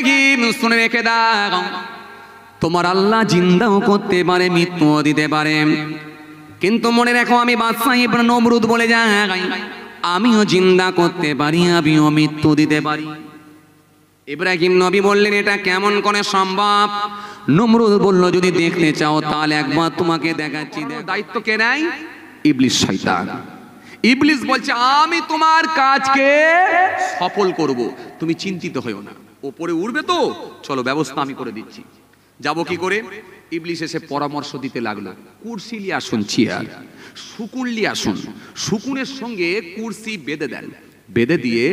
ইব্রাহিম শুনে রেখে দাও, তোমার আল্লাহ জিন্দাও করতে পারে, মৃত্যুও দিতে পারে, কিন্তু মনে রাখো আমি বাদশাহ ইবনে নমরুদ বলে যাই, আমিও জিন্দা করতে পারি, আমিও মৃত্যু দিতে পারি। ইব্রাহিম নবী বললেন এটা কেমন করে সম্ভব? নমরুদ বলল যদি দেখতে চাও তাহলে একবার তোমাকে দেখাচ্ছি। দায়িত্ব কে নেয়? ইবলিস শয়তান। ইবলিস বলছে আমি তোমার কাজকে সফল করব, তুমি চিন্তিত হইও না, উপরে উঠবে তো, চলো ব্যবস্থা আমি করে দিচ্ছি। যাব কি করে? ইবলিস এসে পরামর্শ দিতে লাগলো, কুরসি নিয়ে আসুন, চেয়ার, শুকুন নিয়ে আসুন, শুকুনের সঙ্গে কুরসি বেঁধে দেন, বেঁধে দিয়ে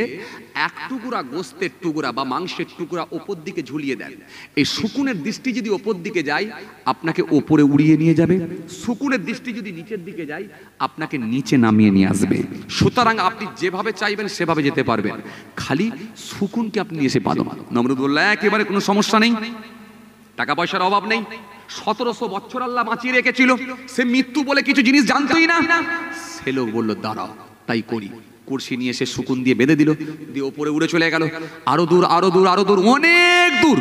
এক টুকরা গোস্তের টুকরা বা মাংসের টুকরা ওপর দিকে ঝুলিয়ে দেন। এই শুকুনের দৃষ্টি যদি ওপর দিকে যায় আপনাকে ওপরে উড়িয়ে নিয়ে যাবে, শুকুনের দৃষ্টি যদি নিচের দিকে যায় আপনাকে নিচে নামিয়ে নিয়ে আসবে। সুতরাং আপনি যেভাবে চাইবেন সেভাবে যেতে পারবেন, খালি শুকুনকে আপনি এসে বাঁধুন। নমরুদ বলল একেবারে কোনো সমস্যা নেই, টাকা পয়সার অভাব নেই, 1700 বছর আল্লাহ বাঁচিয়ে রেখেছিল, সে মৃত্যু বলে কিছু জিনিস জানতোই না। সে লোক বলল দাঁড়াও, তাই করি। কুরসি নিয়ে এসে শুকুন দিয়ে বেঁধে দিল, দিয়ে ওপরে উড়ে চলে গেল, আরো দূর আরো দূর আরো দূর, অনেক দূর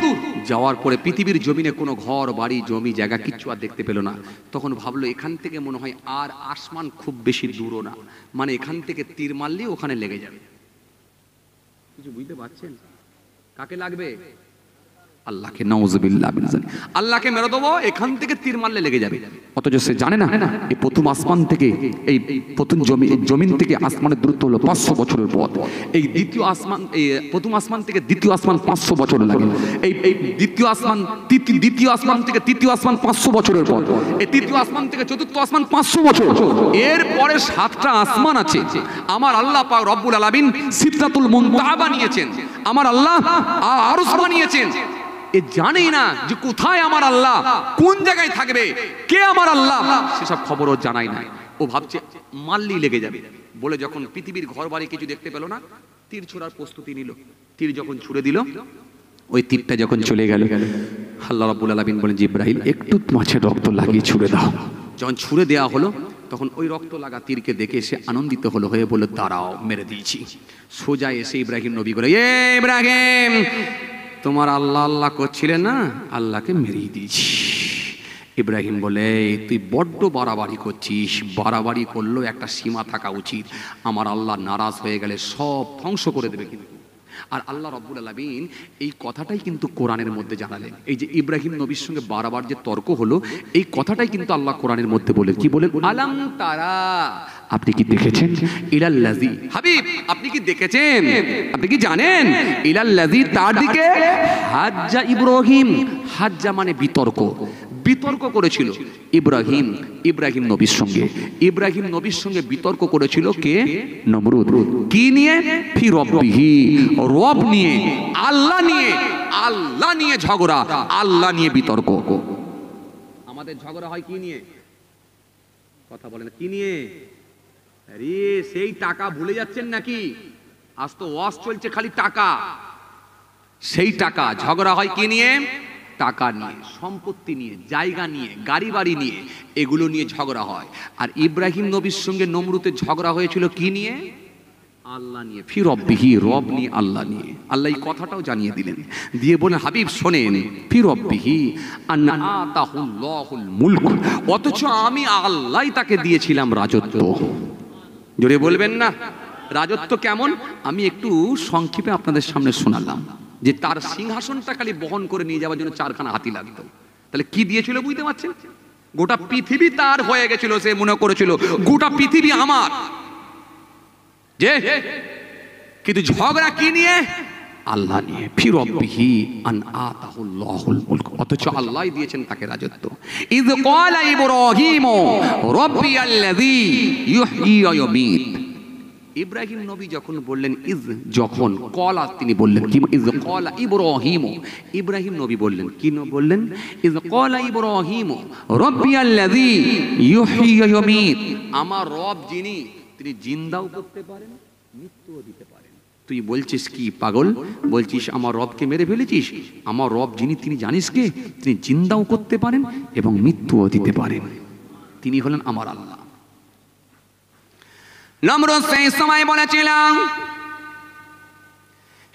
যাওয়ার পরে পৃথিবীর জমিনে কোনো ঘর বাড়ি জমি জায়গা কিচ্ছু আর দেখতে পেল না। তখন ভাবলো এখান থেকে মনে হয় আর আসমান খুব বেশি দূরও না, মানে এখান থেকে তীর মারলে ওখানে লেগে যাবে। কিছু বুঝতে পারছেন? কাকে লাগবে? আল্লাহকে। নাউযুবিল্লাহ মিন যালিক, আল্লাহকে মেরে দেবো, এখান থেকে তীর মারলে লেগে যাবে। অথচ সে জানে না এই প্রথম আসমান থেকে, এই প্রথম জমিন থেকে আসমানের দূরত্ব হলো 500 বছরের পথ। এই দ্বিতীয় আসমান, এই প্রথম আসমান থেকে দ্বিতীয় আসমান 500 বছর লাগে। এই দ্বিতীয় আসমান থেকে তৃতীয় আসমান 500 বছরের পথ। এই তৃতীয় আসমান থেকে চতুর্থ আসমান 500 বছর। এরপরে 7টা আসমান আছে। আমার আল্লাহ পাক রব্বুল আলামিন সিদরাতুল মুনতাহা বানিয়েছেন, আমার আল্লাহ আরশ বানিয়েছেন। এ জানেই না যে কোথায় আমার আল্লাহ, কোন জায়গায় থাকবে, কে আমার আল্লাহ, সেসব খবরও জানাই না। ও ভাবছে মাল্লি লেগে যাবে বলে যখন পৃথিবীর ঘর বাড়ি কিছু দেখতে পেল না, তীর ছোড়ার প্রস্তুতি নিল। তীর যখন ছুড়ে দিল, ওই তীরটা যখন চলে গেল, আল্লাহ রাব্বুল আলামিন বলেন জিবরাইল একটু মাছের রক্ত লাগিয়ে ছুড়ে দাও। যখন ছুড়ে দেওয়া হলো তখন ওই রক্ত লাগা তীরকে দেখে সে আনন্দিত হলো, হয়ে বলল দাঁড়াও, মেরে দিয়েছি। সোজা এসে ইব্রাহিম নবী বলে এ ইব্রাহিম, তোমার আল্লাহ আল্লাহ করছিলে না, আল্লাহকে মেরেই দিয়েছি। ইব্রাহিম বলে তুই বড্ড বাড়াবাড়ি করছিস, বাড়াবাড়ি করলেও একটা সীমা থাকা উচিত, আমার আল্লাহ নারাজ হয়ে গেলে সব ধ্বংস করে দেবে কিন্তু। আর আল্লাহ রাব্বুল আলামিন এই কথাটাই কিন্তু কোরআনের মধ্যে জানালেন। এই যে ইব্রাহিম নবীর সঙ্গে বারবার যে তর্ক হলো, এই কথাটাই কিন্তু আল্লাহ কোরআনের মধ্যে বলেন, কি বলেন? আলাম তারা, আপনি কি দেখেছেন? ইলাল্লাযী, হাবিব আপনি কি দেখেছেন, আপনি কি জানেন? ইলাল্লাযী, তার দিকে হাজ্জা ইব্রাহিম, হাজ্জা মানে বিতর্ক, বিতর্ক করেছিল ইব্রাহিম নবীর সঙ্গে। ইব্রাহিম নবীর সঙ্গে বিতর্ক করেছিল কে? নমরুদ। কি নিয়ে? ফি রব্বিহি, রব নিয়ে, আল্লাহ নিয়ে, আল্লাহ নিয়ে ঝগড়া, আল্লাহ নিয়ে বিতর্ক। আমাদের ঝগড়া হয় কি নিয়ে? কথা বলেন, কি নিয়ে? আরে সেই টাকা ভুলে যাচ্ছেন নাকি? আজ তো ওয়াজ চলছে খালি টাকা, সেই টাকা। ঝগড়া হয় কি নিয়ে? টাকা নিয়ে, সম্পত্তি নিয়ে, জায়গা নিয়ে, গাড়ি বাড়ি নিয়ে, এগুলো নিয়ে ঝগড়া হয়। আর ইব্রাহিম নবীর সঙ্গে নমরুদের ঝগড়া হয়েছিল কি নিয়ে? আল্লাহ নিয়ে। ফি রব্বিহি, রব নিয়ে, আল্লাহ নিয়ে। আল্লাহ এই কথাটাও জানিয়ে দিলেন, দিয়ে বলেন হাবিব শোনেন, ফি রব্বিহি আন্না আতাহুল্লাহুল মুলক, অথচ আমি আল্লাহই তাকে দিয়েছিলাম রাজত্ব। জোরে বলবেন না রাজত্ব কেমন? আমি একটু সংক্ষেপে আপনাদের সামনে শোনালাম যে তার সিংহাসনটা খালি বহন করে নিয়ে যাওয়ার জন্য 4খানা হাতি লাগতো। তাহলে কি দিয়েছিল বুঝতে পারছেন? গোটা পৃথিবী তার হয়ে গেছিল, সে মনে করেছিল গোটা পৃথিবী আমার। যে কিন্তু ঝগড়া কি নিয়ে? আল্লাহ নিয়ে। ফি রব্বিহি আন আতাহুল্লাহুল মুলক, অথচ আল্লাহই দিয়েছেন তাকে রাজত্ব। ইয ক্বালা ইব্রাহিম রাব্বিয়াল্লাযী ইউহয়ী ওয়া ইউমীত, ইব্রাহিম নবী যখন বললেন, যখন কলা তিনি বললেন কি? ইয ক্বালা ইব্রাহিম, ইব্রাহিম নবী বললেন কি? বললেন ইয ক্বালা ইব্রাহিম রাব্বিয়াল্লাযী ইউহয়ী ওয়া ইউমীত, আমার রব যিনি, তিনি জিন্দাও করতে পারেন, মৃত্যুও দিতে পারেন। তুই বলছিস কি পাগল? বলছিস আমার রবকে মেরে ফেলেছিস? আমার রব যিনি, তিনি জানিস কে? তিনি জিন্দাও করতে পারেন এবং মৃত্যুও দিতে পারেন, তিনি হলেন আমার আল্লাহ। নমরুদ সেই সময় বলেছিলাম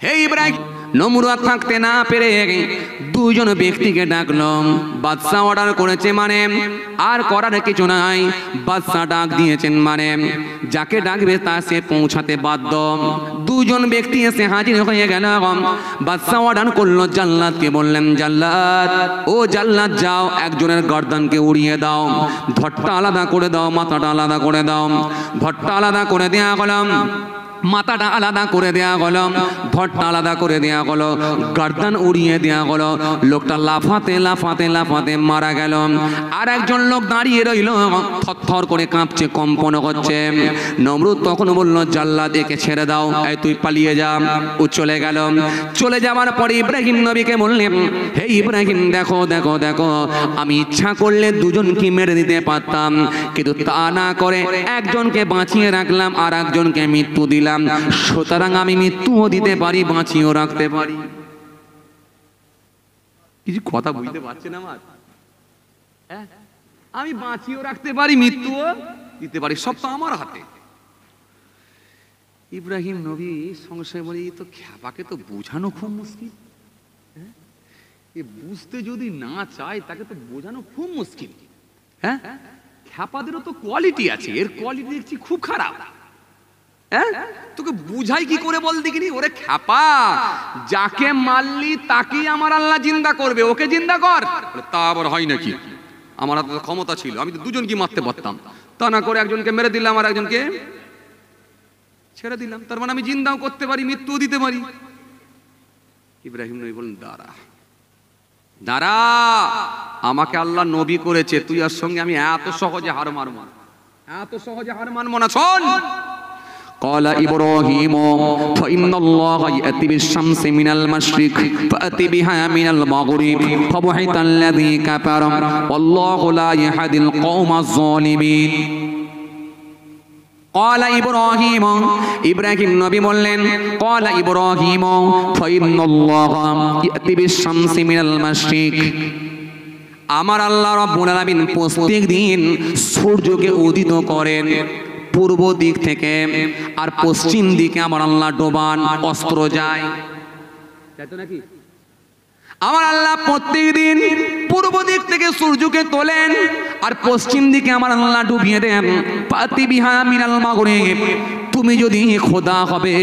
হে ইব্রাহিম, নমরুদ থাকতে না পেরে দুজন ব্যক্তিকে ডাকলো। বাদশা অর্ডার করেছে মানে আর করার কিছু নাই, বাদশা ডাক দিয়েছেন মানে যাকে ডাকবে তা সে পৌঁছাতে বাধ্য। দুজন ব্যক্তি এসে হাজির হয়ে গেল। বাদশা অর্ডার করলো, জাল্লাদকে বললেন, জাল্লাদ, ও জাল্লাদ যাও একজনের গর্দানকে উড়িয়ে দাও, ধড়টা আলাদা করে দাও, মাথাটা আলাদা করে দাও। ধড়টা আলাদা করে দেয়া গেলাম, মাথাটা আলাদা করে দেয়া গেল, ধড়টা আলাদা করে দেয়া গেল, গর্দান উড়িয়ে দেয়া গেল। লোকটা লাফাতে লাফাতে লাফাতে মারা গেল। আর একজন লোক দাঁড়িয়ে রইল, থরথর করে কাঁপছে, কম্পন হচ্ছে। নমরুদ তখন বলল, জাল্লাদ একে ছেড়ে দাও, এই তুই পালিয়ে যা। ও চলে গেল। চলে যাওয়ার পরে ইব্রাহিম নবীকে বললেন, হে ইব্রাহিম, দেখো দেখো দেখো, আমি ইচ্ছা করলে দুজনকে মেরে দিতে পারতাম, কিন্তু তা না করে একজনকে বাঁচিয়ে রাখলাম আর একজনকে মৃত্যু দিলাম। সুতরাং আমি মৃত্যুও দিতে পারি, বাঁচিয়েও রাখতে পারি। কিছু কথা বুঝতে পারছেন আমার? আমি বাঁচিয়েও রাখতে পারি, মৃত্যুও দিতে পারি, সব তো আমার হাতে। ইব্রাহিম নবী সংশয় বলি, তো খ্যাপাকে তো বোঝানো খুব মুশকিল। এ বুঝতে যদি না চায় তাকে তো বোঝানো খুব মুশকিল। হ্যাঁ, খ্যাপাদেরও তো কোয়ালিটি আছে, এর কোয়ালিটি দেখছি খুব খারাপ। তোকে বুঝাই কি করে বল দেখিনি? ওরে খ্যাপা, যাকে মারলি তাকেই আমার আল্লাহ জিন্দা করবে, ওকে জিন্দা কর। তা আবার হয় নাকি? আমার হাতে ক্ষমতা ছিল, আমি তো দুজনকে মারতে পারতাম, তা না করে একজনকে মেরে দিলাম আর একজনকে ছেড়ে দিলাম। তার মানে আমি জিন্দাও করতে পারি, মৃত্যুও দিতে পারি। ইব্রাহিম নবী বললেন, দাঁড়া দাঁড়া, আমাকে আল্লাহ নবী করেছে, তুই আর সঙ্গে আমি এত সহজে হার মারব না, এত সহজে হার মানব না। শোন, قال إبراهيم فإن الله يأتي بالشمس من المشرق فأتي بها من المغرب فبهت الذي كفر والله لا يهدي القوم الظالمين। قال إبراهيم, ইব্রাহিম নবী বললেন, قال إبراهيم فإن الله يأتي بالشمس من المشرق, আমার আল্লাহ রাব্বুল আলামিন প্রত্যেক দিন সূর্যকে উদিত করেন পূর্ব দিক থেকে, আর পশ্চিম দিকে আমার আল্লাহ ডোবান, অস্ত্র যায়, তাই তো নাকি? আমার আল্লাহ প্রত্যেক দিন পূর্ব দিক থেকে সূর্যকে তোলেন আর পশ্চিম দিকে আমার আল্লাহ ডুবিয়ে দেন। পাতি বিহা মিনাল মাগরিব, তুমি যদি খোদা হবে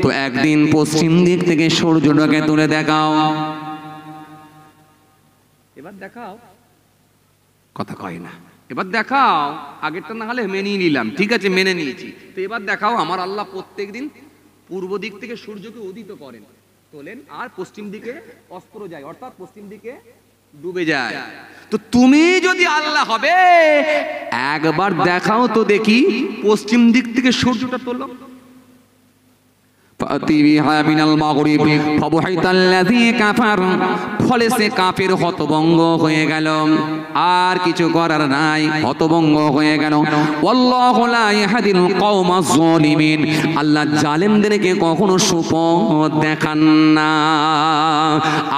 তো একদিন পশ্চিম দিক থেকে সূর্যটাকে তুলে দেখাও। এবার দেখাও, কথা কয় না, এবার দেখাও। আগেরটা না হলে মেনে নিলাম, ঠিক আছে মেনে নিয়েছি, তো এবার দেখাও আমার আল্লাহ প্রত্যেকদিন পূর্ব দিক থেকে সূর্যকে উদিত করেন, তোলেন, আর পশ্চিম দিকে অস্ত্র যায়, অর্থাৎ পশ্চিম দিকে ডুবে যায়। তো তুমি যদি আল্লাহ হবে একবার দেখাও তো দেখি পশ্চিম দিক থেকে সূর্যটা তোলো। ফলে সে কাফের হতভঙ্গ হয়ে গেল, আর কিছু করার নাই, হতভঙ্গ হয়ে গেল। আল্লাহু লা ইয়াহদিল কওমাজ যালিমিন, আল্লাহ জালেমদেরকে কখনো সুপথ দেখান না।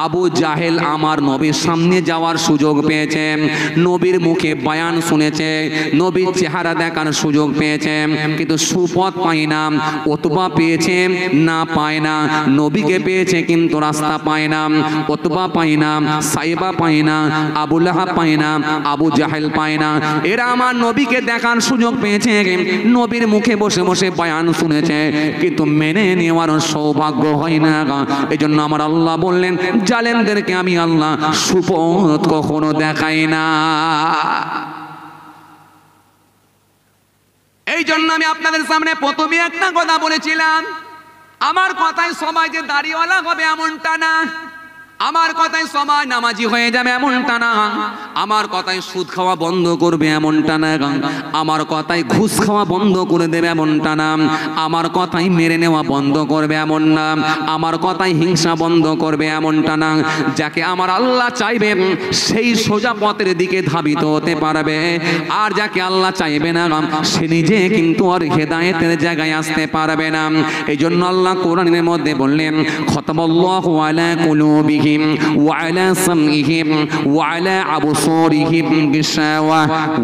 আবু জাহেল আমার নবীর সামনে যাওয়ার সুযোগ পেয়েছে, নবীর মুখে বয়ান শুনেছে, নবীর চেহারা দেখার সুযোগ পেয়েছে, কিন্তু সুপথ পায় না। উতবা পেয়েছে না পায় না, নবীকে পেয়েছে কিন্তু রাস্তা পায় না। উতবা পায় না, সাইবা পায় না, আবু লাহাব পায় না, আবু জাহেল পায় না। এরা আমার নবীকে দেখার সুযোগ পেয়েছে, নবীর মুখে বসে বসে বয়ান শুনেছে, কিন্তু মেনে নেওয়ার সৌভাগ্য হয় না। এজন্য আমার আল্লাহ বললেন, জালেমদেরকে আমি আল্লাহ সুপথ কখনো দেখাই না। এই জন্য আমি আপনাদের সামনে প্রথমে একটা কথা বলেছিলাম, আমার কথায় সবাই যে দাড়িওয়ালা হবে এমনটা না, আমার কথায় সবাই নামাজি হয়ে যাবে এমনটা না, আমার কথায় সুদ খাওয়া বন্ধ করবে এমনটা না, আমার কথায় ঘুষ খাওয়া বন্ধ করে দেবে এমনটা না, আমার কথায় মেরে নেওয়া বন্ধ করবে এমন না, আমার কথায় হিংসা বন্ধ করবে এমনটা না। যাকে আমার আল্লাহ চাইবে সেই সোজা পথের দিকে ধাবিত হতে পারবে, আর যাকে আল্লাহ চাইবে না সে নিজে কিন্তু আর হেদায়েতের জায়গায় আসতে পারবে না। এই জন্য আল্লাহ কোরআনের মধ্যে বললেন, খতামাল্লাহু আলা কুলুবিহিম وعلى سمعهم وعلى أبصارهم غشاوة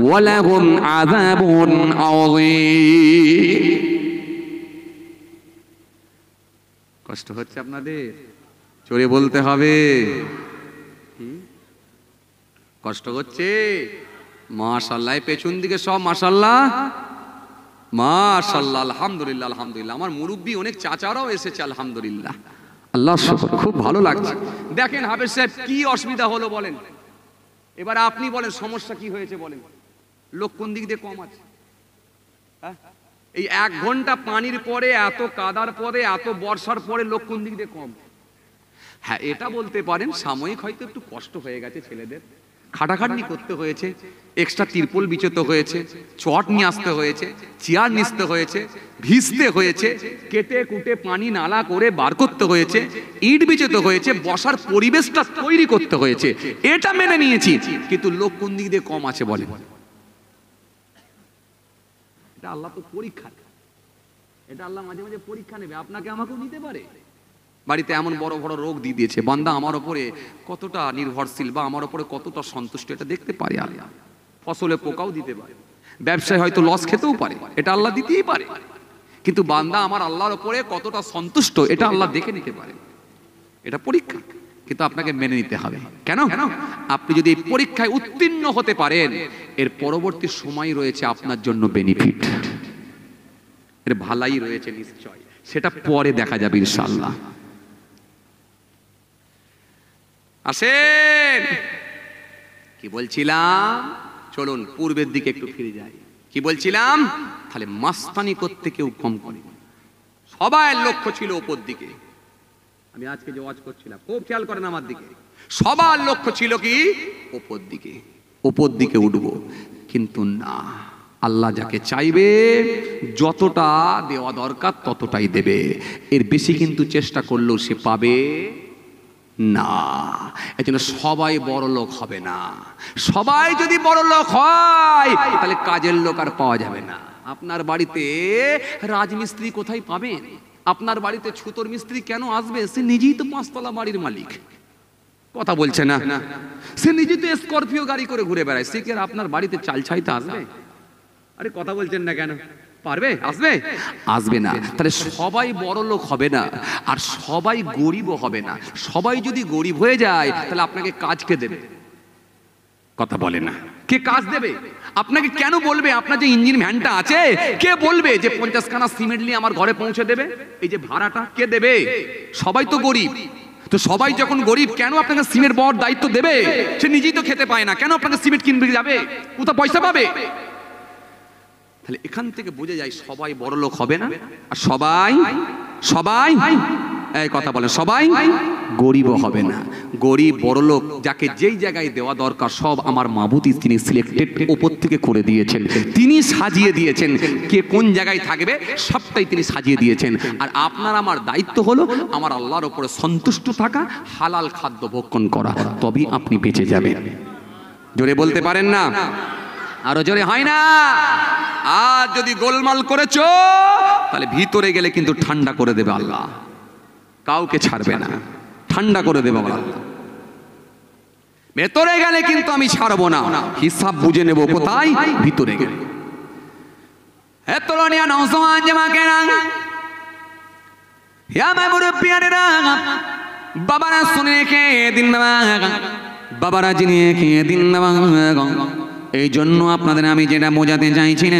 ولهم عذاب عظيم। কষ্ট হচ্ছে আপনাদের? জোরে বলতে হবে। কষ্ট হচ্ছে? মাশাআল্লাহ, পেছন দিকে সব মাশাআল্লাহ মাশাআল্লাহ, আলহামদুলিল্লাহ আলহামদুলিল্লাহ। আমার মুরব্বী অনেক চাচারাও এসেছে, আলহামদুলিল্লাহ, আল্লাহ শুকর, খুব ভালো লাগছে। দেখেন হাফেজ সাহেব কি অসুবিধা হলো বলেন, এবার আপনি বলেন সমস্যা কি হয়েছে বলেন। লোক কোন দিক দিয়ে কম আছে? এই 1 ঘন্টা পানির পরে, এত কাদার পরে, এত বর্ষার পরে লোক কোন দিক দিয়ে কম? হ্যাঁ, এটা বলতে পারেন সাময়িক হয়তো একটু কষ্ট হয়ে গেছে ছেলেদের, খাটাখাটনি করতে হয়েছে, এক্সট্রা তিরপল বিছতে হয়েছে, চট নিয়ে আসতে হয়েছে, চেয়ার নিতে হয়েছে, ভিজতে হয়েছে, কেটে কুটে পানি নালা করে বার করতে হয়েছে, ইট বিছতে হয়েছে, বসার পরিবেশটা তৈরি করতে হয়েছে, এটা মেনে নিয়েছি। কিন্তু লোক কোন দিক দিয়ে কম আছে বলে? এটা আল্লাহ তো পরীক্ষা, এটা আল্লাহ মাঝে মাঝে পরীক্ষা নেবে, আপনাকে আমাকেও নিতে পারে। বাড়িতে এমন বড় বড় রোগ দিয়ে দিয়েছে, বান্দা আমার ওপরে কতটা নির্ভরশীল বা আমার ওপরে কতটা সন্তুষ্ট এটা দেখতে পারে আল্লাহ। ফসলে পোকাও দিতে পারে, ব্যবসায় হয়তো লস খেতেও পারে, এটা আল্লাহ দিতেই পারে। কিন্তু বান্দা আমার আল্লাহর ওপরে কতটা সন্তুষ্ট এটা আল্লাহ দেখে নিতে পারে, এটা পরীক্ষা। কিন্তু আপনাকে মেনে নিতে হবে। কেন? আপনি যদি এই পরীক্ষায় উত্তীর্ণ হতে পারেন, এর পরবর্তী সময় রয়েছে আপনার জন্য বেনিফিট, এর ভালাই রয়েছে নিশ্চয়, সেটা পরে দেখা যাবে ইনশাআল্লাহ। আসেন, কি বলছিলাম, চলুন পূর্বের দিকে একটু ফিরে যাই। কি বলছিলাম? তাহলে মাস্তানি করতে কেউ কম করে, সবাই লক্ষ্য ছিল উপর দিকে। আমি আজকে যে ওয়াজ করছিলাম, খুব খেয়াল করেন আমার দিকে, সবার লক্ষ্য ছিল কি? উপর দিকে, উপর দিকে উঠবো। কিন্তু না, আল্লাহ যাকে চাইবে যতটা দেওয়া দরকার ততটাই দেবে, এর বেশি কিন্তু চেষ্টা করলেও সে পাবে না। এজন্য সবাই বড় লোক হবে না। সবাই যদি বড় লোক হয় তাহলে কাজের লোক আর পাওয়া যাবে না। আপনার বাড়িতে রাজমিস্ত্রি কোথায় পাবেন? আপনার বাড়িতে ছুতোর মিস্ত্রি কেন আসবে? সে নিজেই তো 5 তলা বাড়ির মালিক। কথা বলছে না? সে নিজেই তো স্করপিও গাড়ি করে ঘুরে বেড়ায়, সে কি আর আপনার বাড়িতে চাল ছাইতে আসবে? আরে কথা বলছেন না কেন? পারবে? আসবে? আসবে না। তাহলে সবাই বড় লোক হবে না, আর সবাই গরিবও হবে না। সবাই যদি গরিব হয়ে যায় তাহলে আপনাকে কাজ কে দেবে? কথা বলে না, কে কাজ দেবে আপনাকে? কেন বলবে আপনার যে ইঞ্জিন ভ্যানটা আছে, কে বলবে যে 50 খানা সিমেন্ট নিয়ে আমার ঘরে পৌঁছে দেবে? এই যে ভাড়াটা কে দেবে? সবাই তো গরিব। তো সবাই যখন গরিব, কেন আপনাকে সিমেন্ট বড় দায়িত্ব দেবে? সে নিজেই তো খেতে পায় না, কেন আপনাকে সিমেন্ট কিনবে যাবে? কোথা পয়সা পাবে? তাহলে এখান থেকে বোঝা যায় সবাই বড় লোক হবে না, আর সবাই সবাই এই কথা বলে সবাই গরিবও হবে না। গরিব বড় লোক যাকে যেই জায়গায় দেওয়া দরকার সব আমার মাবুদি তিনি সিলেক্টেড উপর থেকে করে দিয়েছেন, তিনি সাজিয়ে দিয়েছেন। কে কোন জায়গায় থাকবে সবটাই তিনি সাজিয়ে দিয়েছেন। আর আপনার আমার দায়িত্ব হলো আমার আল্লাহর উপরে সন্তুষ্ট থাকা, হালাল খাদ্য ভক্ষণ করা, তবেই আপনি বেঁচে যাবেন। জোরে বলতে পারেন না? আরো জোরে হয় না? আর যদি গোলমাল করেছো তাহলে ভিতরে গেলে কিন্তু ঠান্ডা করে দেবে আল্লাহ, কাউকে ছাড়বে না, ঠান্ডা করে দেবে আল্লাহ। ভেতরে গেলে কিন্তু আমি ছাড়বো না, হিসাব বুঝে নেব কোথায়? ভিতরে গেলে। হেতরনিয়া নওজওয়ান জামাকেরা, হে আমার মুরব্বিয়ানেরা, বাবারা শুনে রেখে দিন না, বাবারা জেনে রেখে দিন না। এই জন্য আপনাদের আমি যেটা বোঝাতে চাইছি না,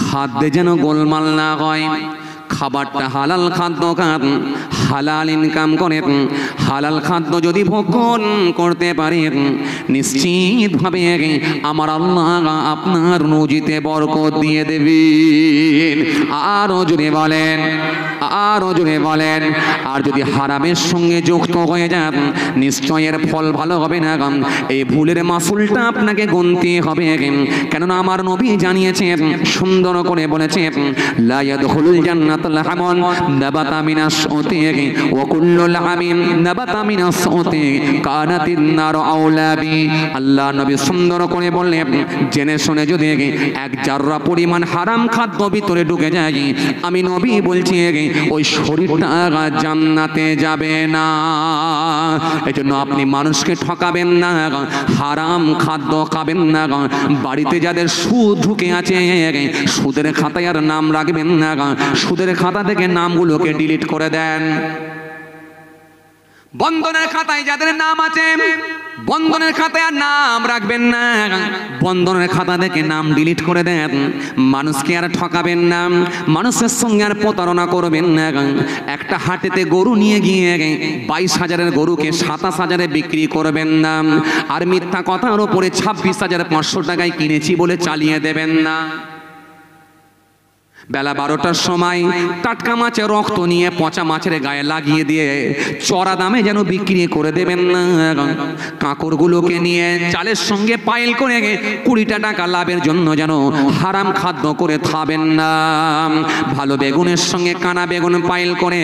খাদ্যে যেন গোলমাল না হয়। খাবারটা হালাল খাদ্য খান, হালাল ইনকাম করেন, হালাল খাদ্য যদি ভক্ষণ করতে পারেন নিশ্চিতভাবে আমার আল্লাহ আপনার রুজিতে বরকত দিয়ে দেবেন। আরো জোরে বলেন, আরো জোরে বলেন। আর যদি হারামের সঙ্গে যুক্ত হয়ে যান নিশ্চয় এর ফল ভালো হবে না, এই ভুলের মাসুলটা আপনাকে গুনতে হবে। কেননা আমার নবী জানিয়েছেন, সুন্দর করে বলেছেন, লা ইয়াদখুলুল জান্নাতুল হামন নাবাতা মিনাস সাউতি ওয়া কুল্লুল হামিম নাবাতা মিনাস সাউতি কানাতিন নার আওলা বি। আল্লাহ নবী সুন্দর করে বললেন, জেনে শুনে যদি এক জাররা পরিমাণ হারাম খাদ্য ভিতরে ঢুকে যায়, আমি নবী বলছি ওই শরীরটা জান্নাতে যাবে না। এজন্য আপনি মানুষকে ঠকাবেন না, হারাম খাদ্য খাবেন না। বাড়িতে যাদের সুদ ঢুকে আছে সুদের খাতায় আর নাম রাখবেন না, সুদের খাতা থেকে নামগুলোকে ডিলিট করে দেন। বন্ধনের খাতায় যাদের নাম আছে, বন্ধনের খাতায় আর নাম রাখবেন না, বন্ধনের খাতা থেকে নাম ডিলিট করে দেন। মানুষকে আর ঠকাবেন না, মানুষের সঙ্গে আর প্রতারণা করবেন না। একটা হাটেতে গরু নিয়ে গিয়ে 22,000-এর গরুকে 27,000-এ বিক্রি করবেন না, আর মিথ্যা কথার উপরে 26,500 টাকায় কিনেছি বলে চালিয়ে দেবেন না। বেলা 12টার সময় টাটকা মাছের রক্ত নিয়ে পচা মাছের গায়ে লাগিয়ে দিয়ে চড়া দামে যেন বিক্রি করে দেবেন না। কাঁকড়গুলোকে নিয়ে চালের সঙ্গে পাইল করে 20টা টাকা লাভের জন্য যেন হারাম খাদ্য করে খাবেন না। ভালো বেগুনের সঙ্গে কানা বেগুন পাইল করে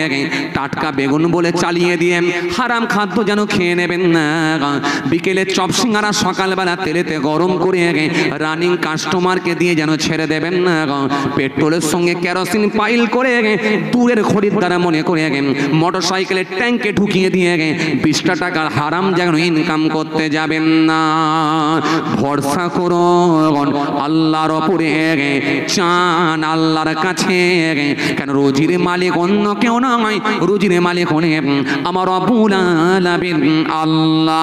টাটকা বেগুন বলে চালিয়ে দিয়ে হারাম খাদ্য যেন খেয়ে নেবেন না। বিকেলে চপ সিঙ্গারা সকালবেলা তেলেতে গরম করে রানিং কাস্টমারকে দিয়ে যেন ছেড়ে দেবেন না। পেট্রোলের সঙ্গে কেরোসিন পাইল করে দূরের খরিদ্দার মনে করে মোটর সাইকেলের ট্যাঙ্কে ঢুকিয়ে দিয়ে 20টা টাকার হারাম যেন ইনকাম করতে যাবেন না। ভরসা করুন আল্লাহর ওপরে, চান আল্লাহর কাছে, কেন রুজির মালিক অন্য কেউ নয়, রুজির মালিক হলেন আমার রব্বুল আলামিন আল্লাহ।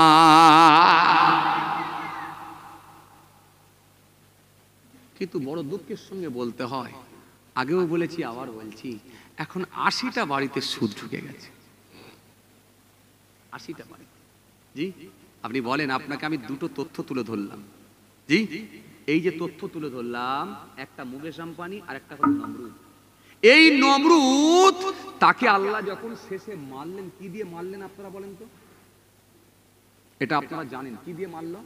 কিন্তু বড় দুঃখের সঙ্গে বলতে হয়, আগেও বলেছি আবার বলছি, এখন 80টা বাড়িতে সুদ ঢুকে গেছে। 80টা বাড়ি। জি আপনি বলেন, আপনাকে আমি দুটো তথ্য তুলে ধরলাম। জি এই যে তথ্য তুলে ধরলাম, একটা মুকেশ আম্বানি আর একটা হলো নমরুদ। এই নমরুদ তাকে আল্লাহ যখন শেষে মারলেন, কি দিয়ে মারলেন আপনারা বলেন তো? এটা আপনারা জানেন কি দিয়ে মারলো?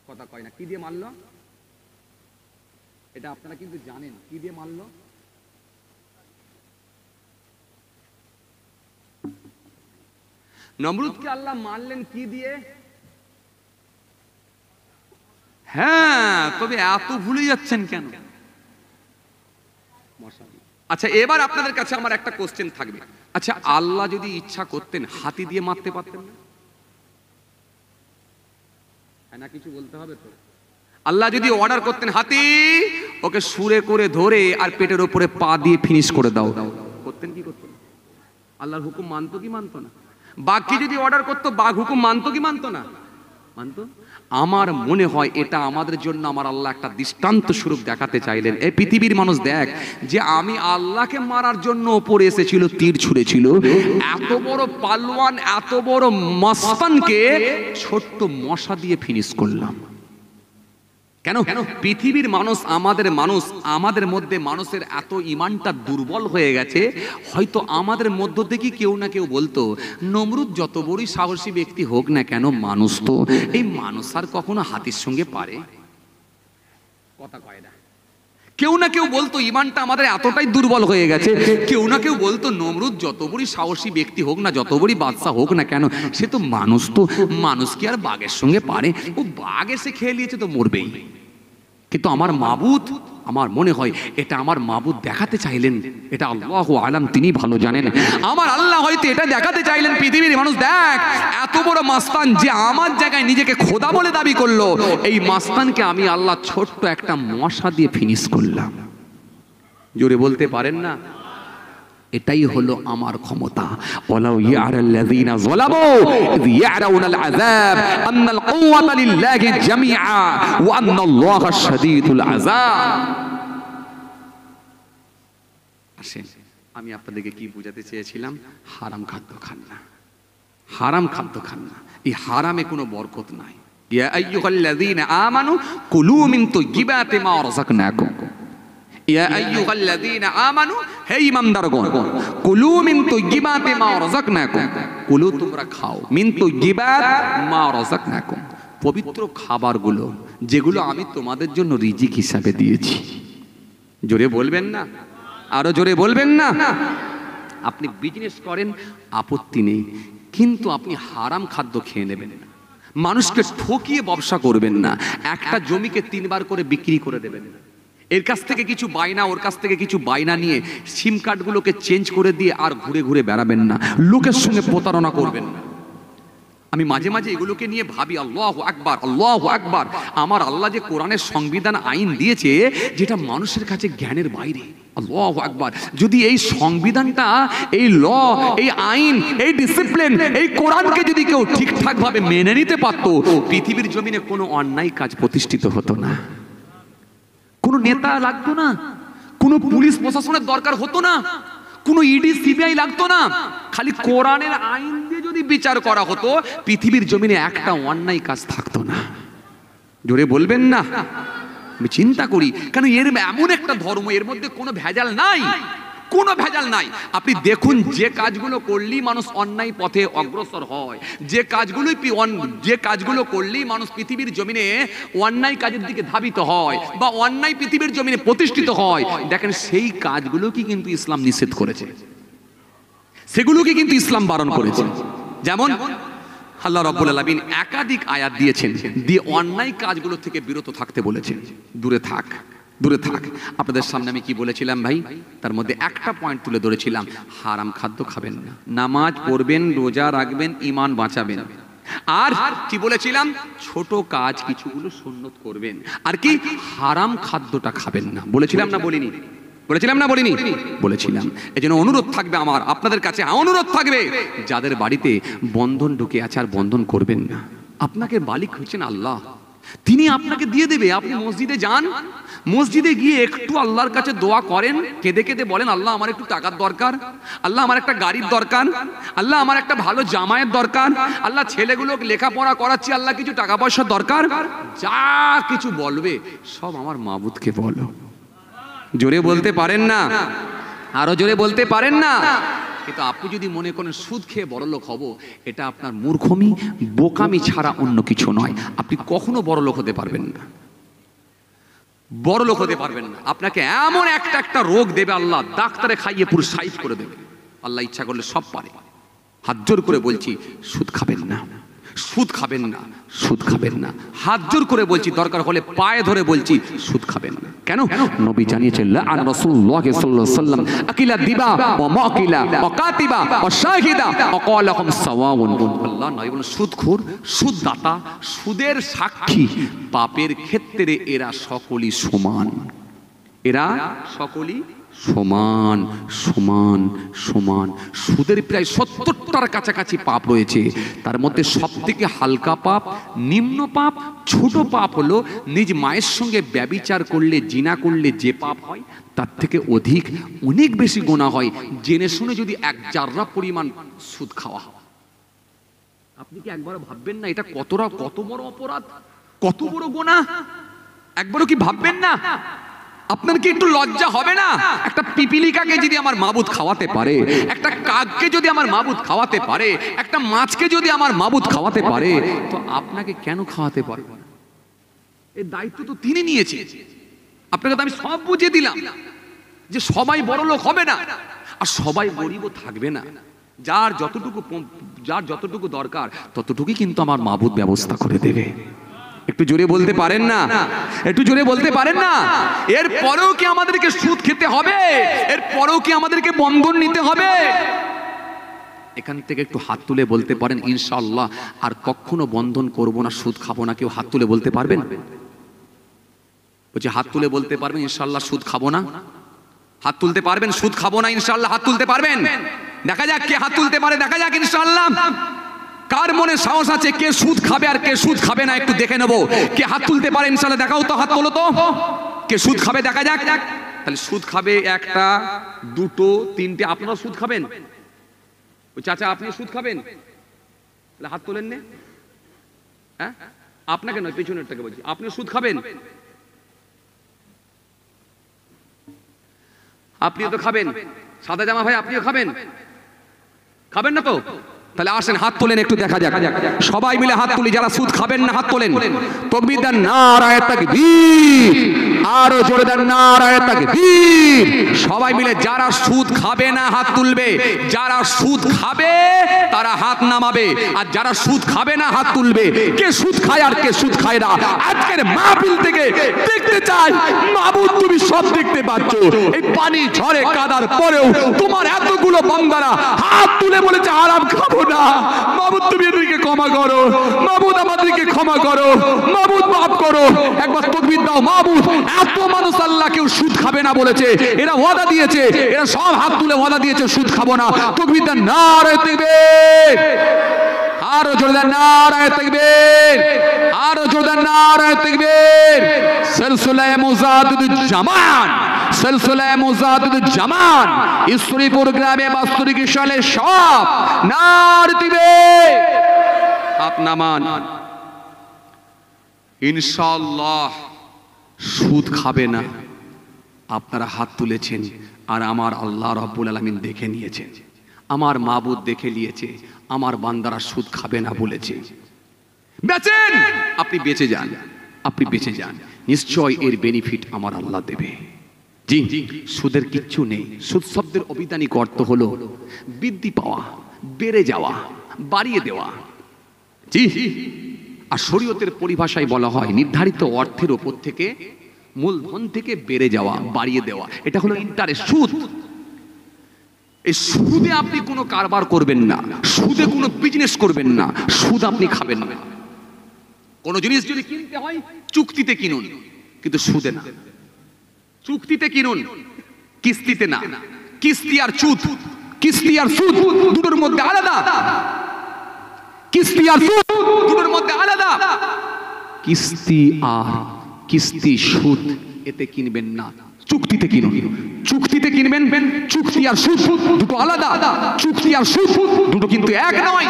কথা কয় না, কি দিয়ে মারলো? এটা আপনারা কিন্তু জানেন কি দিয়ে মারলো? নমরুদকে আল্লাহ মারলেন কি দিয়ে? হ্যাঁ, তবে এত ভুলে যাচ্ছেন কেন? আচ্ছা, এবার আপনাদের কাছে আমার একটা কোশ্চেন থাকবে। আচ্ছা, আল্লাহ যদি ইচ্ছা করতেন হাতি দিয়ে মারতে পারতেন না? হ্যাঁ না, কিছু বলতে হবে তো। আল্লাহ যদি অর্ডার করতেন হাতি ওকে সুরে করে ধরে আর পেটের উপরে পা দিয়ে ফিনিশ করে দাও, করতেন কি করতেন? আল্লাহর হুকুম মানতো কি মানতো না? বাঘকে যদি অর্ডার করতো, বাঘ হুকুম মানতো কি মানতো না? মানতো। আমার মনে হয় এটা আমাদের জন্য আমার আল্লাহ একটা দৃষ্টান্ত স্বরূপ দেখাতে চাইলেন। এই পৃথিবীর মানুষ দেখ, যে আমি আল্লাহকে মারার জন্য ওপরে এসেছিল, তীর ছুঁড়েছিল, এত বড় পালওয়ান, এত বড় মস্তানকে ছোট্ট মশা দিয়ে ফিনিশ করলাম। কেন? পৃথিবীর মানুষ, আমাদের মধ্যে মানুষের এত ইমানটা দুর্বল হয়ে গেছে, হয়তো আমাদের মধ্য থেকে কেউ না কেউ বলতো, নমরুদ যত বড়ই সাহসী ব্যক্তি হোক না কেন, মানুষ তো, এই মানুষ আর কখনো হাতির সঙ্গে পারে? কথা কয় না। কেউ না কেউ বলতো, ইমানটা আমাদের এতটাই দুর্বল হয়ে গেছে, কেউ না কেউ বলতো নমরুদ যত বড়ই সাহসী ব্যক্তি হোক না, যত বড়ই বাদশা হোক না কেন, সে তো মানুষ, তো মানুষ কি আর বাঘের সঙ্গে পারে? ও বাঘ এসে খেয়ে নিয়েছে তো মরবেই। কিন্তু আমার মাবুদ, আমার মনে হয় এটা আমার মাবুদ দেখাতে চাইলেন, এটা আল্লাহু আলাম, তিনি ভালো জানেন। আমার আল্লাহ হয়তো এটা দেখাতে চাইলেন, পৃথিবীর মানুষ দেখ, এত বড় মাস্তান যে আমার জায়গায় নিজেকে খোদা বলে দাবি করলো, এই মাস্তানকে আমি আল্লাহ ছোট্ট একটা মশা দিয়ে ফিনিশ করলাম। জোরে বলতে পারেন না? এটাই হলো আমার ক্ষমতা। ওয়ালাউ ইয়ারাল্লাযিনা যালামু ইয ইয়ারাউনাল আযাব আন্নাল কুওয়াতা লিল্লাহি জামিআ ওয়া আন্নাল্লাহা শাদীদুল আযাব। আসেন, আমি আপনাদেরকে কি বোঝাতে চেয়েছিলাম? হারাম খাদ্য খান না, হারাম খাদ্য খান না। এই হারামে কোনো বরকত নাই। ইয়া আইয়ুহাল্লাযিনা আমানু কুলু মিন তাইয়্যিবাতি মা রাযাকনাকুম। ইয়া আইয়ুহাল্লাযীনা আমানু, হে ঈমানদারগণ, কুলু মিন তাইয়্যিবাতি মা রাযাকনাকুম, কুলু তোমরা খাও, মিন তাইয়্যিবাত মা রাযাকনাকুম, পবিত্র খাবারগুলো যেগুলো আমি তোমাদের জন্য রিজিক হিসাবে দিয়েছি। জোরে বলবেন না? আরো জোরে বলবেন না? আপনি বিজনেস করেন, আপত্তি নেই, কিন্তু আপনি হারাম খাদ্য খেয়ে নেবেন না। মানুষকে ঠকিয়ে ব্যবসা করবেন না। একটা জমিকে 3 বার করে বিক্রি করে দেবেন না। এর কাছ থেকে কিছু বায়না, ওর কাছ থেকে কিছু বায়না নিয়ে সিম কার্ডগুলোকে চেঞ্জ করে দিয়ে আর ঘুরে ঘুরে বেড়াবেন না। লোকের সঙ্গে প্রতারণা করবেন না। আমি মাঝে মাঝে এগুলোকে নিয়ে ভাবি, আল্লাহু আকবার, আল্লাহু আকবার। আমার আল্লাহ যে কোরআনের সংবিধান আইন দিয়েছে, যেটা মানুষের কাছে জ্ঞানের বাইরে। আল্লাহু আকবার। যদি এই সংবিধানটা, এই ল, এই আইন, এই ডিসিপ্লিন, এই কোরআনকে যদি কেউ ঠিকঠাক ভাবে মেনে নিতে পারতো, পৃথিবীর জমিনে কোনো অন্যায় কাজ প্রতিষ্ঠিত হতো না, কোনো নেতা লাগতো না, কোনো পুলিশ প্রশাসনের দরকার হতো না, কোনো ইডি সিবিআই লাগতো না। খালি কোরআনের আইন দিয়ে যদি বিচার করা হতো, পৃথিবীর জমিনে একটা অন্যায় কাজ থাকতো না। জোরে বলবেন না? আমি চিন্তা করি, কেন এর এমন একটা ধর্ম, এর মধ্যে কোনো ভেজাল নাই, কোনো ভেজাল নাই। আপনি দেখুন, যে কাজগুলো করলেই মানুষ অন্যায় পথে অগ্রসর হয়, যে কাজগুলো করলেই মানুষ পৃথিবীর জমিনে অন্যায় কাজের দিকে ধাবিত হয় বা অন্যায় পৃথিবীর জমিনে প্রতিষ্ঠিত হয়, দেখেন সেই কাজগুলোকে কিন্তু ইসলাম নিষেধ করেছে, সেগুলোকে কিন্তু ইসলাম বারণ করেছে। যেমন আল্লাহ রাব্বুল আলামিন একাধিক আয়াত দিয়েছেন, দিয়ে অন্যায় কাজগুলো থেকে বিরত থাকতে বলেছেন। দূরে থাক, দূরে থাক। আপনাদের সামনে আমি কি বলেছিলাম ভাই? তার মধ্যে একটা পয়েন্ট তুলে ধরেছিলাম, হারাম খাদ্য খাবেন না, নামাজ পড়বেন, রোজা রাখবেন, ঈমান বাঁচাবেন। আর কি বলেছিলাম? ছোট কাজ কিছুগুলো সুন্নত করবেন, আর কি হারাম খাদ্যটা খাবেন না। বলেছিলাম না বলিনি? বলেছিলাম না বলিনি? বলেছিলাম। এজন্য অনুরোধ থাকবে আমার, আপনাদের কাছে অনুরোধ থাকবে, যাদের বাড়িতে বন্ধন ঢুকে আছে আর বন্ধন করবেন না। আপনাকে মালিক হচ্ছেন আল্লাহ, তিনি আপনাকে দিয়ে দেবে। আপনি মসজিদে যান, মসজিদে গিয়ে একটু আল্লাহর কাছে দোয়া করেন, কেঁদে কেঁদে বলেন, আল্লাহ আমার একটু টাকার দরকার, আল্লাহ আমার একটা গাড়ির দরকার, আল্লাহ আমার একটা ভালো জামায়ের দরকার, আল্লাহ ছেলেগুলোকে লেখাপড়া করাচ্ছি, আল্লাহ কিছু টাকা পয়সার দরকার। যা কিছু বলবে সব আমার মাবুদকে বলো। জোরে বলতে পারেন না? আরো জোরে বলতে পারেন না? কিন্তু আপনি যদি মনে করেন সুদ খেয়ে বড়লোক হব, এটা আপনার মূর্খমি, বোকামি ছাড়া অন্য কিছু নয়। আপনি কখনো বড়লোক হতে পারবেন না, বড়লোক হতে পারবেন না। আপনাকে এমন একটা রোগ দেবে আল্লাহ, ডাক্তারে খাইয়ে পুরো সাইজ করে দেবে। আল্লাহ ইচ্ছা করলে সব পারে। হাত জোর করে বলছি, সুদ খাবেন না, সুদ খাবেন না, সুদ খাবেন না। হাত জোর করে বলছি, দরকার হলে পায়ে ধরে বলছি, সুদ খাবেন না। কেন? নবী জানিয়েছেন, লাআন রাসূলুল্লাহ সাল্লাল্লাহু আলাইহি ওয়াসাল্লাম আকিলা দিবা ওয়া মাকিলা ওয়া কাতিবা ওয়া শাহিদা ওয়া ক্বালাহুম সাওয়াউন। আল্লাহ নবী বলেন, সুদখোর, সুদদাতা, সুদের সাক্ষী, পাপের ক্ষেত্রে এরা সকলেই সমান। এরা সকলেই সমান, সমান, সমান। সুদের প্রায় 70টার কাছাকাছি পাপ রয়েছে। তার মধ্যে সবথেকে হালকা পাপ, নিম্ন পাপ, ছোট পাপ হলো নিজ মায়ের সঙ্গে ব্যভিচার করলে, জিনা করলে যে পাপ হয়, তার থেকে অধিক, অনেক বেশি গুনাহ হয় জেনে শুনে যদি এক জাররা পরিমাণ সুদ খাওয়া হয়। আপনি কি একবার ভাববেন না এটা কত বড় অপরাধ, কত বড় গুনাহ? একবারও কি ভাববেন না? আপনার কি একটু লজ্জা হবে না? একটা পিপিলিকাকে যদি আমার মাবুদ খাওয়াতে পারে, একটা কাককে যদি আমার মাবুদ খাওয়াতে পারে, একটা মাছকে যদি আমার মাবুদ খাওয়াতে পারে, তো আপনাকে কেন খাওয়াতে পারবে না? এই দায়িত্ব তো তিনি নিয়েছে। আপনাকে তো আমি সব বুঝিয়ে দিলাম যে সবাই বড় লোক হবে না, আর সবাই গরিবও থাকবে না। যার যতটুকু দরকার ততটুকুই কিন্তু আমার মাবুদ ব্যবস্থা করে দেবে। একটু জোরে বলতে পারেন না? একটু জোরে বলতে পারেন না? এর পরেও কি আমাদেরকে সুদ খেতে হবে? এর পরেও কি আমাদেরকে বন্ধন নিতে হবে? এখান থেকে একটু হাত তুলে বলতে পারেন, ইনশাআল্লাহ আর কখনো বন্ধন করব না, সুদ খাবো না। কেউ হাত তুলে বলতে পারবেন? বলছি, হাত তুলে বলতে পারবেন ইনশাআল্লাহ সুদ খাবো না? হাত তুলতে পারবেন? সুদ খাবো না ইনশাআল্লাহ হাত তুলতে পারবেন? দেখা যাক কে হাত তুলতে পারে, দেখা যাক ইনশাআল্লাহ। কার মনে সাহস আছে কে সুদ খাবে আর কে সুদ খাবে না একটু দেখে নেব। কে হাত তুলতে পারে ইনশাআল্লাহ? দেখাও তো, হাত তোলো তো। কে সুদ খাবে দেখা যাক। তাহলে সুদ খাবে একটা, দুটো, তিনটে। আপনারা সুদ খাবেন? চাচা আপনি সুদ খাবেন? তাহলে হাত তোলেন না। হ্যাঁ, আপনাকে নয়, পেছনেরটাকে বলছি। আপনি সুদ খাবেন? আপনিও তো খাবেন। সাদা জামা ভাই আপনিও খাবেন? খাবেন না তো? তাহলে আসেন হাত তোলেন, একটু দেখা যাক। সবাই মিলে হাত তুলি, যারা সুদ খাবেন না হাত তোলেন। তাকবীর দেন, নারায়ে তাকবীর। আরো জোরে দেন, নারায়ে তাকবীর। সবাই মিলে যারা সুদ খাবে না হাত তুলবে, যারা সুদ খাবে তারা হাত নামাবে, আর যারা সুদ খাবে না হাত তুলবে। কে সুদ খায় আর কে সুদ খায় না আজকের মাহফিল থেকে দেখতে চাই। মাবুদ তুমি সব দেখতে পাচ্ছ। এই পানি ঝরে কাদার পরেও তোমার এতগুলো বান্দারা হাত তুলে বলেছে হারাম খাবো না। মাবুদ তুমি এদেরকে ক্ষমা করো, মাবুদ আমাদেরকে ক্ষমা করো, মাবুদ মাফ করো। একবার তাকবীর দাও। মাবুদ, এত মানুষ আল্লাহ কেউ সুদ খাবে না বলেছে, এরা ওয়াদা দিয়েছে, এরা সব হাত তুলে ওয়াদা দিয়েছে সুদ খাবো না। তাকবীর দেন, নারে তাকবীর। আরো জোরে দেন, নারে তাকবীর। আরো জোরে দেন, নারে তাকবীর। সিলসিলায়ে মুজাদ্দিদুজ জামান, সিলসিলায়ে মুজাদ্দিদুজ জামান ঈশ্বরীপুর গ্রামে 72 সালে সব নারে তাকবীর। আপনা মান ইনশাআল্লাহ সুদ খাবে না। আপনারা হাত তুলেছেন আর আমার আল্লাহ রাব্বুল আলামিন দেখে নিয়েছেন, আমার মাবুদ দেখে নিয়েছে, আমার বান্দারা সুদ খাবে না বলেছে। বেচেন, আপনি বেঁচে যান, আপনি বেঁচে যান, নিশ্চয় এর বেনিফিট আমার আল্লাহ দেবে। জি, সুদের কিচ্ছু নেই। সুদ শব্দের অভিধানিক অর্থ হলো বৃদ্ধি পাওয়া, বেড়ে যাওয়া, বাড়িয়ে দেওয়া। জি, আর শরীয়তের পরিভাষায় বলা হয় নির্ধারিত অর্থের উপর থেকে, মূলধন থেকে বেড়ে যাওয়া, বাড়িয়ে দেওয়া। এটা হলো ইন্টারেস্ট, সুদ। এই সুদে আপনি কোনো কারবার করবেন না, সুদে কোনো বিজনেস করবেন না, সুদ আপনি খাবেন না। কোনো জিনিস যদি কিনতে হয় চুক্তিতে কিনুন, কিন্তু সুদে না। চুক্তিতে কিনুন, কিস্তিতে না। কিস্তি আর সুদ, কিস্তি আর সুদ দুটোর মধ্যে আলাদা। কিস্তি আর সুদ দুটোর মধ্যে আলাদা। কিস্তি আর কিস্তি সুদ এতে কিনবেন না, চুক্তিতে কিনুন। চুক্তিতে কিনবেন, চুক্তি আর সুদ দুটো আলাদা। চুক্তি আর সুদ দুটো কিন্তু এক নয়।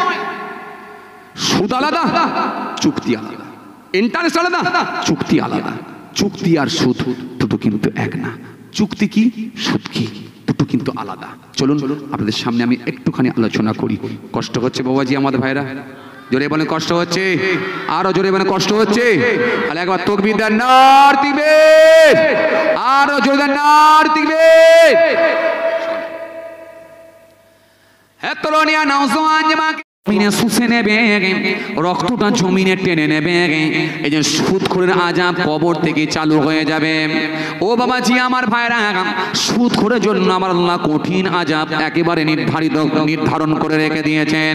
সুদ আলাদা, চুক্তি আলাদা। ইন্টারেস্ট আলাদা, চুক্তি আলাদা। চুক্তি আর সুদ দুটো কিন্তু এক না। চুক্তি কি, সুদ কি, দুটো কিন্তু আলাদা। চলুন আপনাদের সামনে আমি একটুখানি আলোচনা করি। কষ্ট হচ্ছে বাবাজি আমাদের ভাইরা? জোরে বলেন কষ্ট হচ্ছে, আরো জোরে বলেন কষ্ট হচ্ছে। তাহলে একবার তাকবীর দেন, নারে তাকবীর। আরো জোরে দেন, নারে তাকবীর। হে তরুণিয়া নওজোয়ান জামাকে জমিনে শুষে নেবে, রক্তটা জমিনে টেনে নেবে। এই যে সুদখোরের আযাব কবর থেকে চালু হয়ে যাবে। ও বাবাজি আমার ভাইরা, সুদখোরের জন্য আমার আল্লাহ কঠিন আযাব একেবারে নির্ধারণ করে রেখে দিয়েছেন।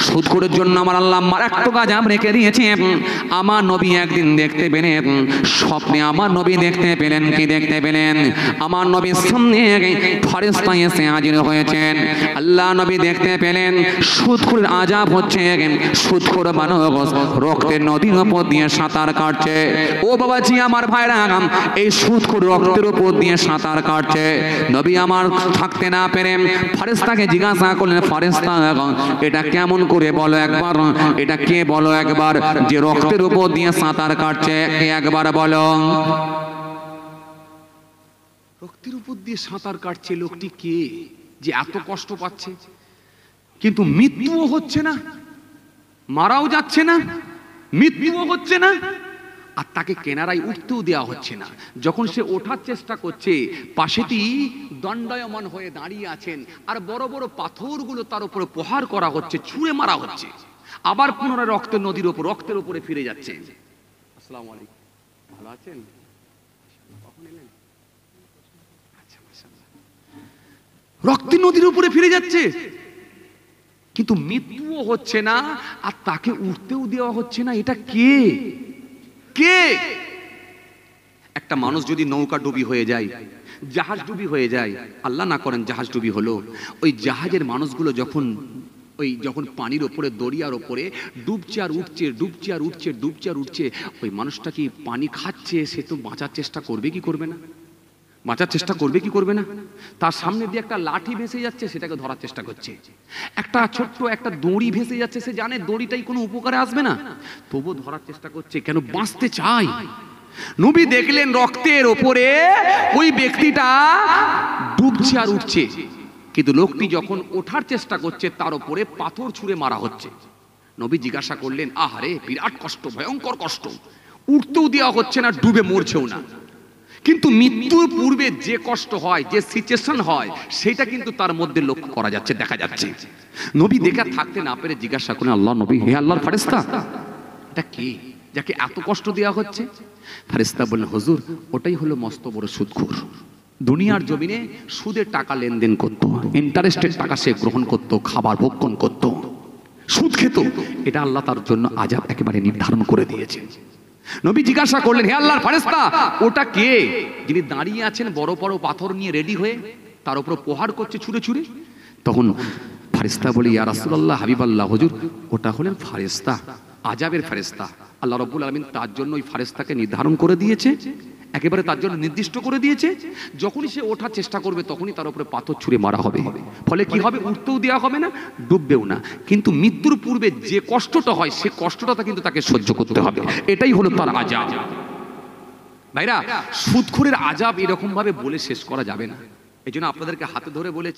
সুদখোরের জন্য আমার আল্লাহ মারাত্মক আযাব রেখে দিয়েছেন। আমার নবী একদিন দেখতে পেলেন স্বপ্নে, আমার নবী দেখতে পেলেন, কি দেখতে পেলেন? আমার নবীর সামনে ফেরেশতা এসে হাজির হয়েছেন। আল্লাহ নবী দেখতে পেলেন সুদখোরের আযাব হচ্ছে, সুদখোর মানুষ রক্তের নদীর উপর দিয়ে সাঁতার কাটছে। ও বাবাজি আমার ভাইরা, এই সুদখোর রক্তের উপর দিয়ে সাঁতার কাটছে। নবী আমার থাকতে না পেরে ফেরেশতাকে জিজ্ঞাসা করলেন, ফেরেশতা এটা কেমন করে বলো একবার, এটা কে বলো একবার যে রক্তের উপর দিয়ে সাঁতার কাটছে, একবার বলো। রক্তের উপর দিয়ে সাঁতার কাটছে লোকটি কে, যে এত কষ্ট পাচ্ছে কিন্তু মৃত্যুও হচ্ছে না, মারাও যাচ্ছে না, মৃত্যুও হচ্ছে না, আর তাকে কেনারায় উঠতেও দেওয়া হচ্ছে না। যখন সে ওঠার চেষ্টা করছে, পাশেটি দণ্ডায়মান হয়ে দাঁড়িয়ে আছেন, আর বড় বড় পাথরগুলো তার উপরে প্রহার করা হচ্ছে, ছুঁড়ে মারা হচ্ছে। আবার পুনরায় রক্তের নদীর উপর, রক্তের উপরে ফিরে যাচ্ছে। আসসালামু আলাইকুম, ভালো আছেন? কখন এলেন? আচ্ছা, মাশাআল্লাহ। রক্তের নদীর উপরে ফিরে যাচ্ছে, কিন্তু মৃত্যুও হচ্ছে না, আর তাকে উঠতেও দেওয়া হচ্ছে না। এটা কে? কে? একটা মানুষ যদি নৌকা ডুবি হয়ে যায়, জাহাজ ডুবি হয়ে যায়, আল্লাহ না করেন জাহাজ ডুবি হলো, ওই জাহাজের মানুষগুলো যখন পানির ওপরে, দরিয়ার ওপরে ডুবছে আর উঠছে, ডুবছে আর উঠছে, ডুবছে আর উঠছে, ওই মানুষটা কি পানি খাচ্ছে, সে তো বাঁচার চেষ্টা করবে কি করবে না? বাঁচার চেষ্টা করবে কি করবে না? তার সামনে দিয়ে একটা লাঠি ভেসে যাচ্ছে, সেটাকে ধরার চেষ্টা করছে। একটা ছোট্ট একটা দড়ি ভেসে যাচ্ছে, সে জানে দড়িটাই কোনো উপকারে আসবে না, তবু ধরার চেষ্টা করছে, কেন? বাঁচতে চায়। নবী দেখলেন রক্তের ওপরে ওই ব্যক্তিটা ডুবছে আর উঠছে, কিন্তু লোকটি যখন ওঠার চেষ্টা করছে তার উপরে পাথর ছুঁড়ে মারা হচ্ছে। নবী জিজ্ঞাসা করলেন, আহারে বিরাট কষ্ট, ভয়ঙ্কর কষ্ট, উঠতেও দেওয়া হচ্ছে না, ডুবে মরছেও না। কিন্তু মৃত্যুর পূর্বে যে কষ্ট হয়, যে সিচুয়েশন হয়, সেটা কিন্তু তার মধ্যে লক্ষ্য করা যাচ্ছে, দেখা যাচ্ছে। নবী দেখে থাকতে না পেরে জিজ্ঞাসা করেন, আল্লাহ নবী, হে আল্লাহর ফেরেশতা, এটা কে যাকে এত কষ্ট দেওয়া হচ্ছে? ফেরেশতা বললেন, হুজুর, ওটাই হলো মস্ত বড় সুদখোর। দুনিয়ার জমিনে সুদের টাকা লেনদেন করত, ইন্টারেস্টের টাকা সে গ্রহণ করত, খাবার ভক্ষণ করত। খেত, এটা আল্লাহ তার জন্য আযাব একেবারে নির্ধারণ করে দিয়েছে। নবী জিজ্ঞাসা করলেন, হে আল্লাহর ফেরেশতা, ওটা কে যিনি দাঁড়িয়ে আছেন বড় বড় পাথর নিয়ে রেডি হয়ে, তার উপর প্রহার করছে ছুঁড়ে ছুঁড়ে? তখন ফেরেশতা বলে, ইয়া রাসূলুল্লাহ, হাবিবাল্লাহ, হুজুর, ওটা হলেন ফেরেশতা, আযাবের ফেরেশতা। আল্লাহ রাব্বুল আলামিন তার জন্য ওই ফেরেশতাকে নির্ধারণ করে দিয়েছে, একেবারে তার জন্য নির্দিষ্ট করে দিয়েছে। যখনই সে ওঠার চেষ্টা করবে তখনই তার উপরে পাথর ছুঁড়ে মারা হবে। ফলে কি হবে? উঠতেও দেওয়া হবে না, ডুববেও না। কিন্তু মৃত্যুর পূর্বে যে কষ্টটা হয় সে কষ্টটা কিন্তু তাকে সহ্য করতে হবে। এটাই হলো তার আযাব। ভাইরা, সুদখোরের আযাব এরকম ভাবে বলে শেষ করা যাবে না। এই জন্য আপনাদেরকে হাতে ধরে বলেছি,